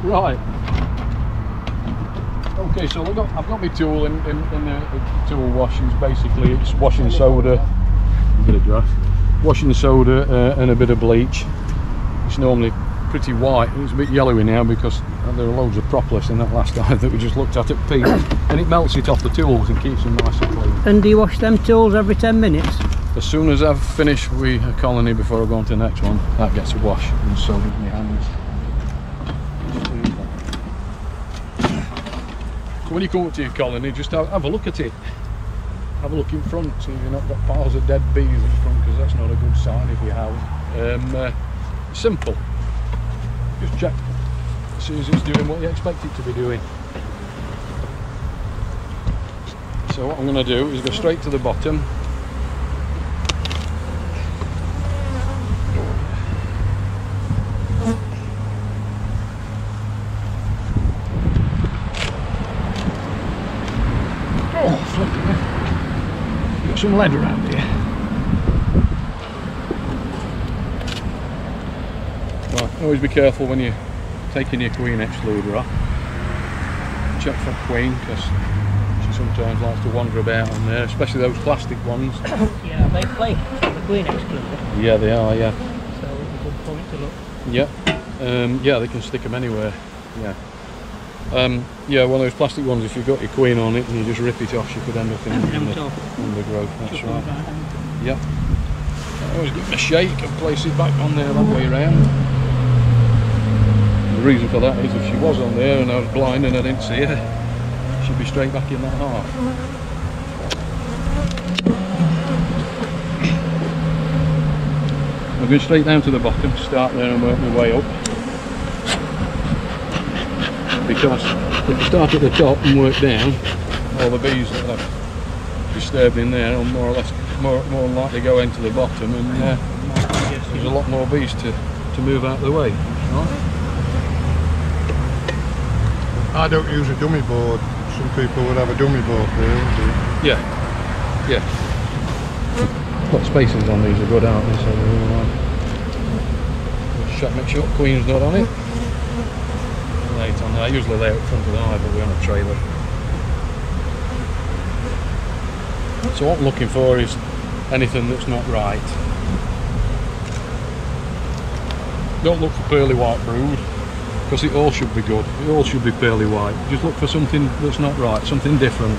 Right. Okay, so I've got my tool in the tool wash. Basically it's washing soda, a bit of draft, washing soda and a bit of bleach. It's normally pretty white. It's a bit yellowy now because there are loads of propolis in that last hive that we just looked at peak, and it melts it off the tools and keeps them nice and clean. And do you wash them tools every 10 minutes? As soon as I've finished with a colony before I go on to the next one, that gets a wash, and so with my hands. So when you come up to your colony, just have a look at it. Have a look in front, see if you've not got piles of dead bees in front, because that's not a good sign if you have. Simple. Just check, see if it's doing what you expect it to be doing. So what I'm going to do is go straight to the bottom. Oh, flipping it. Got some lead around here. Right, always be careful when you're taking your queen excluder off. Check for queen, because she sometimes likes to wander about on there, especially those plastic ones. Yeah, they play the queen excluder. Yeah, they are, yeah. So it's a good point to look. Yeah, yeah, they can stick them anywhere. Yeah. Yeah, one of those plastic ones, if you've got your queen on it and you just rip it off, you could end up in undergrowth. That's right. Yep. I always give it a shake and place it back on there that way around. The reason for that is if she was on there and I was blind and I didn't see her, she'd be straight back in that half. I'm going straight down to the bottom, start there and work my way up. Because if you start at the top and work down, all the bees that I've disturbed in there will more or less more likely go into the bottom, and there's a lot more bees to move out of the way. Right? I don't use a dummy board. Some people would have a dummy board there. Yeah, yeah. Got spacings on these are good, aren't they? So they're all right. Just make sure queen's not on it. Lay it on there. I usually lay it up front of the hive, but we're on a trailer. So what I'm looking for is anything that's not right. Don't look for pearly white brood, because it all should be good. It all should be pearly white. Just look for something that's not right, something different.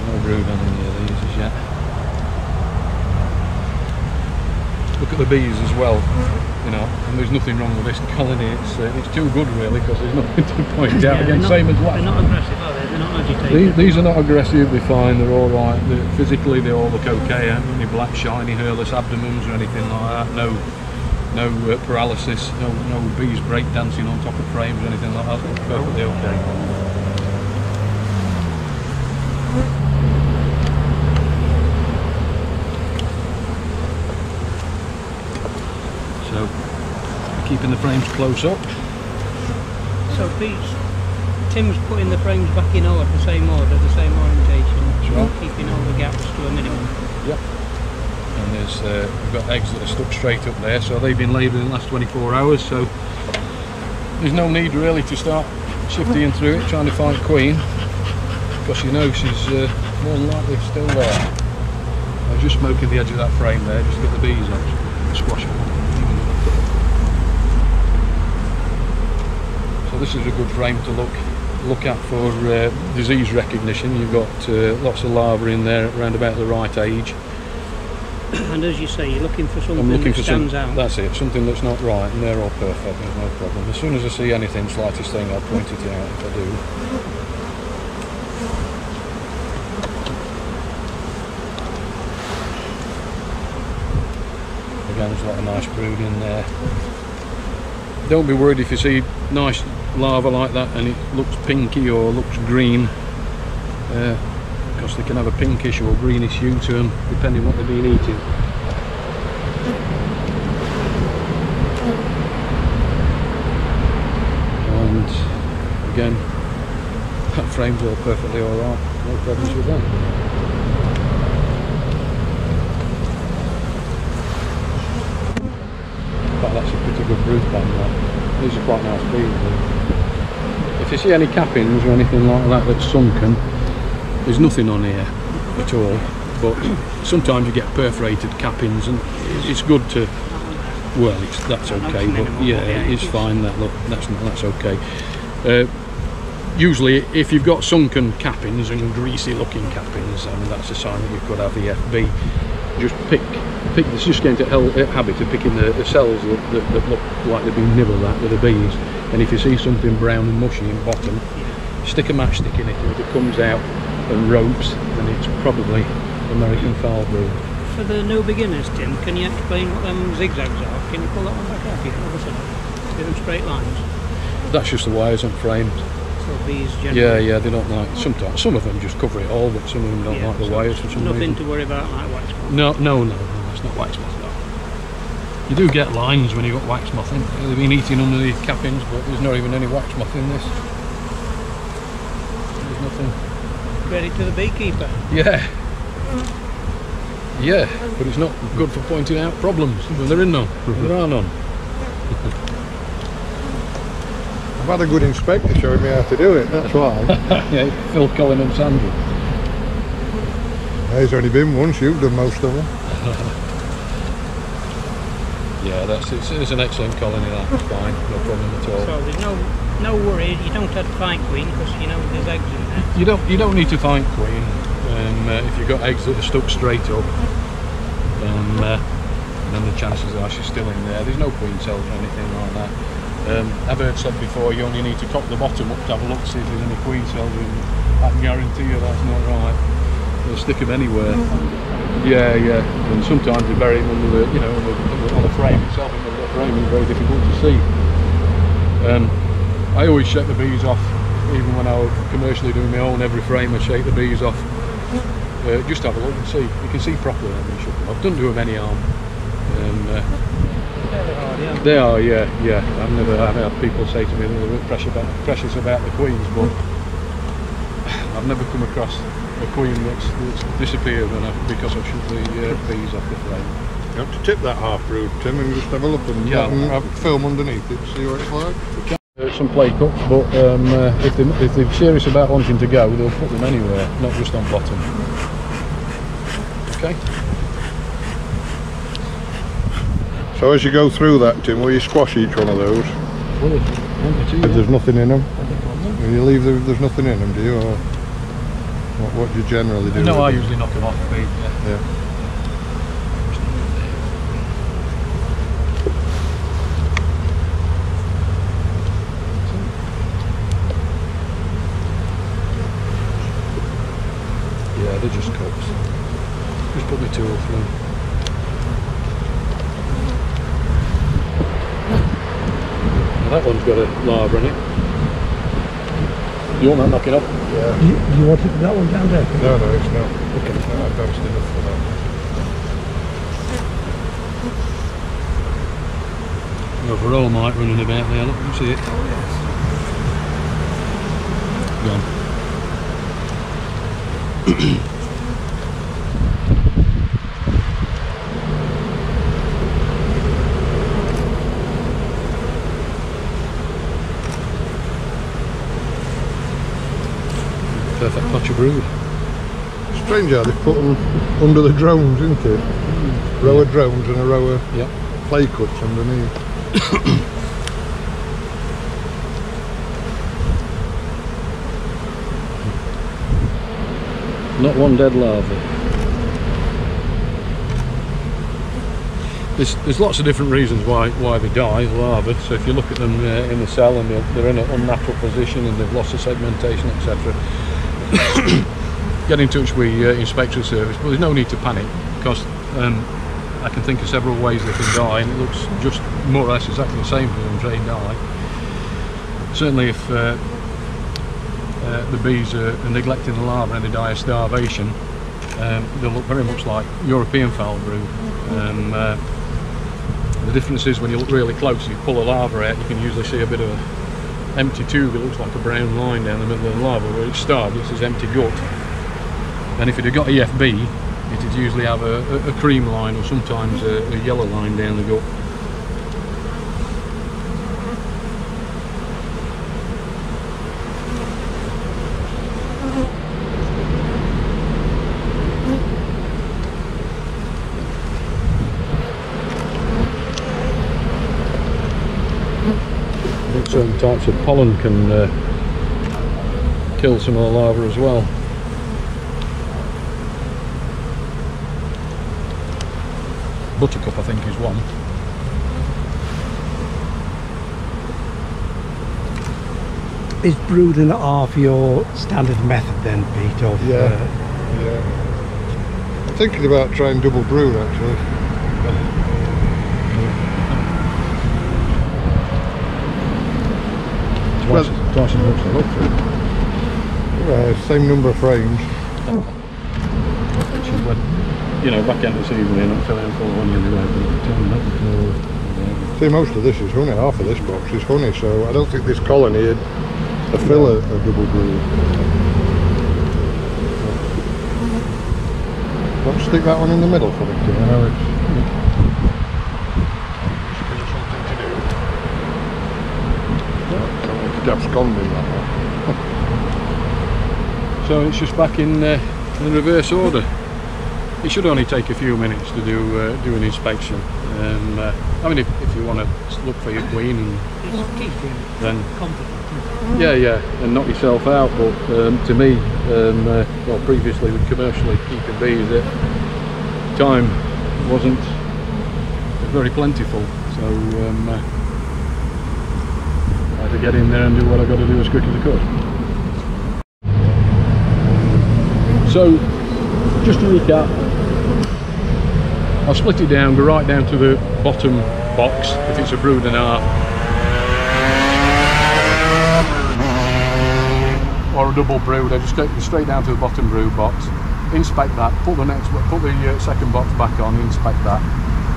No brood on any of these as yet. Look at the bees as well, you know, and there's nothing wrong with this colony. It's too good really, because there's nothing to point out again. Same as last. They're not aggressive, are they? They're not agitated. These are not aggressive. They're fine. They're all right. Physically, they all look okay. Any black, shiny, hairless abdomens or anything like that. No paralysis. No bees break dancing on top of frames or anything like that. It's perfectly okay. So, keeping the frames close up. So Tim's putting the frames back in order, the same orientation. That's right. Keeping all the gaps to a minimum. Yep. And we've got eggs that are stuck straight up there, so they've been laid in the last 24 hours, so there's no need really to start shifting through it, trying to find queen, because you know she's more than likely still there. I was just smoking the edge of that frame there, just to get the bees out, squash them. So this is a good frame to look at for disease recognition. You've got lots of larvae in there around about the right age. And as you say, you're looking for something that stands out. That's it, something that's not right, and they're all perfect, there's no problem. As soon as I see anything, slightest thing, I'll point it out if I do. Again, there's a lot of nice brood in there. Don't be worried if you see nice larvae like that and it looks pinky or looks green, because they can have a pinkish or greenish hue to them depending on what they've been eating. And again, that frame's all perfectly alright, no problems with that. fact, that's a pretty good brood pan. That. These are quite nice bees. If you see any cappings or anything like that that's sunken, there's nothing on here at all. But sometimes you get perforated cappings, and it's good to. Well, that's okay. But yeah, it's fine. That's okay. Usually, if you've got sunken cappings and greasy-looking cappings, that's a sign that you could have the FB. Just pick. It's just getting to habit of picking the cells that look like they've been nibbled at with the bees. And if you see something brown and mushy in bottom, stick a matchstick in it. And if it comes out and ropes, then it's probably American foul brood. For the new beginners, Tim, can you explain what them zigzags are? Can you pull that one back out? You can obviously do them straight lines. That's just the wires and frames. So bees generally. Yeah, they don't like. Sometimes some of them just cover it all, but some of them don't like the wires for some nothing reason. to worry about like wax moth. No, it's not wax moth. No. You do get lines when you got wax moth in. They've been eating under the cappings, but there's not even any wax moth in this. There's nothing. Credit to the beekeeper. Yeah, but it's not good for pointing out problems when there are none. There are none. I've had a good inspector showing me how to do it, that's why. Yeah, Phil, Colin and Sandra. There's only been once, you've done most of them. Yeah, it's an excellent colony, that's fine, no problem at all. So there's no worry, you don't have to find queen because you know there's eggs in there. You don't need to find queen if you've got eggs that are stuck straight up. And then the chances are she's still in there. There's no queen cells or anything like that. I've heard said before you only need to cock the bottom up to have a look to see if there's any queen cells in. I can guarantee you that's not right. They'll stick them anywhere. Yeah, and sometimes they bury them under the, on the frame itself. Under the frame is very difficult to see. I always shake the bees off, even when I was commercially doing my own. Every frame I shake the bees off. Just have a look and see. You can see properly when you shoot them off. Don't do them any harm. They are, yeah. I've had people say to me they're a bit precious about the queens, but I've never come across a queen that's disappeared because I shoot the bees off the frame. You have to tip that half brood, Tim, and just have a look and film underneath it, see what it's like. Some play cups, but if they're serious about wanting to go, they'll put them anywhere, not just on bottom. Okay. So as you go through that, Tim, will you squash each one of those? If there's nothing in them? When you leave there's nothing in them, do you? Or what do you generally do? No, I usually knock them off the beat, yeah. Yeah, they're just cups. Just put my tool through. That one's got a larva in it. You want that knocking up? Yeah. Do you want that one down there? No, it's not. Okay. No, I've dosed enough for that. No, varroa mite running about there, look, you see it? Gone. Perfect patch of brood. Strange how they put them under the drones, isn't it? Row of drones and a row of play cuts underneath. Not one dead larva. There's lots of different reasons why they die, larvae. So if you look at them in the cell and they're in an unnatural position and they've lost the segmentation, etc. Get in touch with Inspectorate Service, but there's no need to panic because I can think of several ways they can die, and it looks just more or less exactly the same for them as they die. Certainly if the bees are neglecting the larvae and they die of starvation, they'll look very much like European foul brood. The difference is when you look really close, you pull a larva out, you can usually see a bit of an empty tube. It looks like a brown line down the middle of the larva. Where it's starved, it's this empty gut. And if it had got EFB, it'd usually have a cream line or sometimes a yellow line down the gut. certain types of pollen can kill some of the larvae as well. Buttercup, I think, is one. Is brooding half your standard method then, Pete? Of, Yeah. I'm thinking about trying double brood actually. Twice as much to look through. Same number of frames. Which is when, you know, back end of the season, you're not filling full of honey anyway, but turning up before. See, most of this is honey, half of this box is honey, so I don't think this colony would fill a double brood. Want to stick that one in the middle for me? Yeah, Something to do. I don't want to abscond in that one. so it's just back in reverse order. It should only take a few minutes to do an inspection. I mean, if you want to look for your queen, and then yeah, and knock yourself out. But to me, well, previously with commercially keeping bees, time wasn't very plentiful, so I had to get in there and do what I got to do as quick as I could. So, just to recap, I'll split it down, go right down to the bottom box if it's a brood and a half, or a double brood. I just take it straight down to the bottom brood box, inspect that, put the second box back on, inspect that,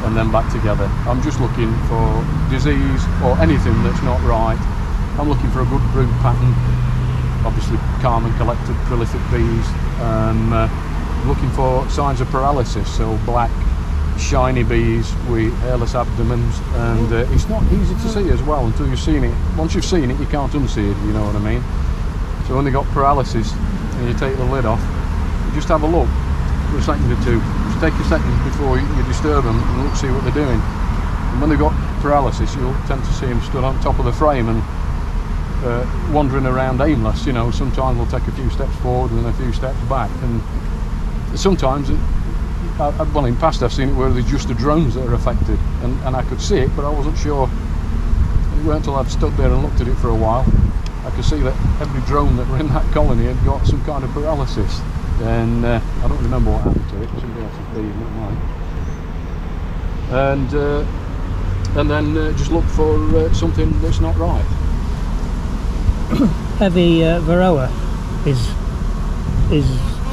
and then back together. I'm just looking for disease or anything that's not right. I'm looking for a good brood pattern, obviously calm and collected, prolific bees. Looking for signs of paralysis, so black, shiny bees with hairless abdomens, and it's not easy to see as well until you've seen it. Once you've seen it, you can't unsee it, you know what I mean? So when they got paralysis and you take the lid off, you just have a look for a second or two. Just take a second before you disturb them and look, see what they're doing. And when they've got paralysis, you'll tend to see them stood on top of the frame and wandering around aimless. You know, sometimes they'll take a few steps forward and a few steps back, and sometimes well, in past I've seen it where there's just the drones that are affected, and I could see it, but I wasn't sure. It weren't until I'd stood there and looked at it for a while I could see that every drone that were in that colony had got some kind of paralysis, and I don't remember what happened to it. Somebody else's bee, not mine. And then just look for something that's not right. Heavy varroa is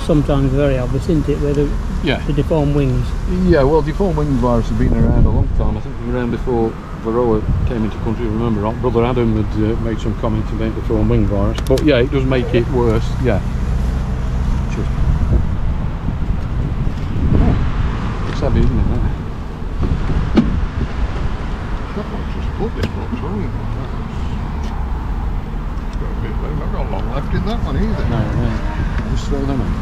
sometimes very obvious, isn't it, with the deformed wings? Yeah, well, deformed wing virus has been around a long time. I think it was around before varroa came into country. Remember, Brother Adam had made some comment about deformed wing virus, but yeah, it does make it worse. Yeah. It's heavy, isn't it? Just put this box on. It's got a bit, they've not got long left in that one either. No, just throw them in.